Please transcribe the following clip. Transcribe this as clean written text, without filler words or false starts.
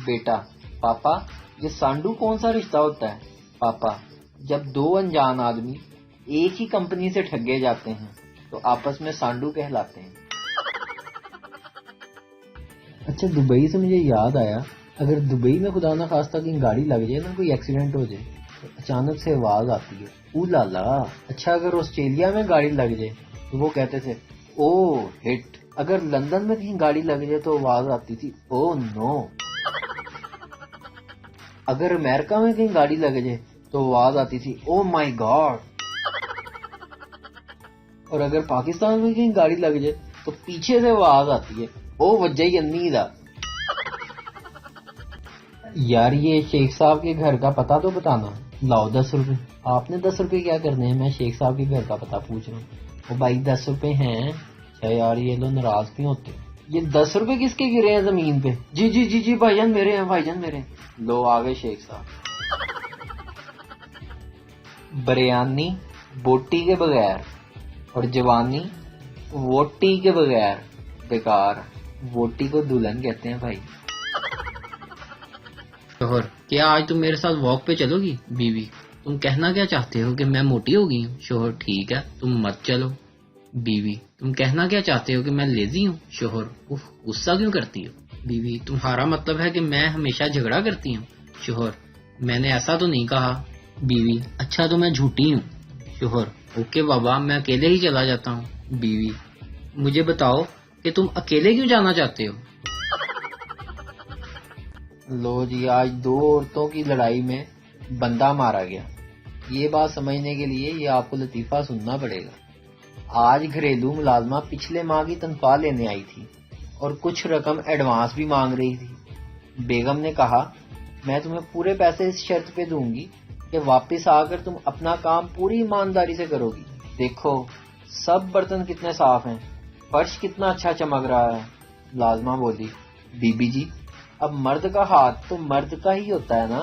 بیٹا: پاپا یہ سانڈو کون سا رشتہ ہوتا ہے؟ پاپا: جب دو انجان آدمی ایک ہی کمپنی سے ٹھگے جاتے ہیں تو آپس میں سانڈو کہلاتے ہیں۔ اچھا، دبئی سے مجھے یاد آیا، اگر دبئی میں خدا نہ خواستہ کہیں گاڑی لگ جائے نا، کوئی ایکسیڈنٹ ہو جائے تو اچانک سے آواز آتی ہے او لا لا۔ اچھا، اگر آسٹریلیا میں گاڑی لگ جائے تو وہ کہتے تھے او ہٹ۔ اگر لندن میں کہیں گاڑی لگ جائے تو آواز آتی تھی او نو۔ اگر امریکہ میں کہیں گاڑی لگ جائے تو آواز آتی تھی او مائی گاڈ۔ اور اگر پاکستان میں کہیں گاڑی لگ جائے تو پیچھے سے آواز آتی ہے او وجہ انی دا۔ یار یہ شیخ صاحب کے گھر کا پتہ تو بتانا۔ لاؤ 10 روپے۔ آپ نے 10 روپے کیا کرنے ہیں؟ میں شیخ صاحب کے گھر کا پتہ پوچھ رہا ہوں۔ وہ بھائی 10 روپے ہیں۔ اچھا یار یہ لوگ ناراض کیوں ہوتے؟ یہ 10 روپے کس کے گرے ہیں زمین پہ؟ جی جی جی جی بھائی جان میرے ہیں، بھائی جان میرے ہیں۔ لو آگے شیخ صاحب۔ بریانی بوٹی کے بغیر اور جوانی ووٹی کے بغیر بیکار۔ ووٹی کو دلہن کہتے ہیں بھائی۔ شوہر: کیا آج تم میرے ساتھ واک پہ چلو گی؟ بیوی: تم کہنا کیا چاہتے ہو کہ میں موٹی ہو گئی ہوں؟ شوہر: ٹھیک ہے تم مت چلو۔ بیوی: تم کہنا کیا چاہتے ہو کہ میں لیزی ہوں؟ شوہر: اف غصہ کیوں کرتی ہو؟ بیوی: تمہارا مطلب ہے کہ میں ہمیشہ جھگڑا کرتی ہوں؟ شوہر: میں نے ایسا تو نہیں کہا۔ بیوی: اچھا تو میں جھوٹی ہوں۔ شوہر: اوکے بابا میں اکیلے ہی چلا جاتا ہوں۔ بیوی: مجھے بتاؤ کہ تم اکیلے کیوں جانا چاہتے ہو؟ لو جی، آج 2 عورتوں کی لڑائی میں بندہ مارا گیا۔ یہ بات سمجھنے کے لیے یہ آپ کو لطیفہ سننا پڑے گا۔ آج گھریلو ملازمہ پچھلے ماہ کی تنخواہ لینے آئی تھی اور کچھ رقم ایڈوانس بھی مانگ رہی تھی۔ بیگم نے کہا میں تمہیں پورے پیسے اس شرط پہ دوں گی کہ واپس آ کر تم اپنا کام پوری ایمانداری سے کرو گی۔ دیکھو سب برتن کتنے صاف ہیں، فرش کتنا اچھا چمک رہا ہے۔ ملازمہ بولی: بی بی جی اب مرد کا ہاتھ تو مرد کا ہی ہوتا ہے نا۔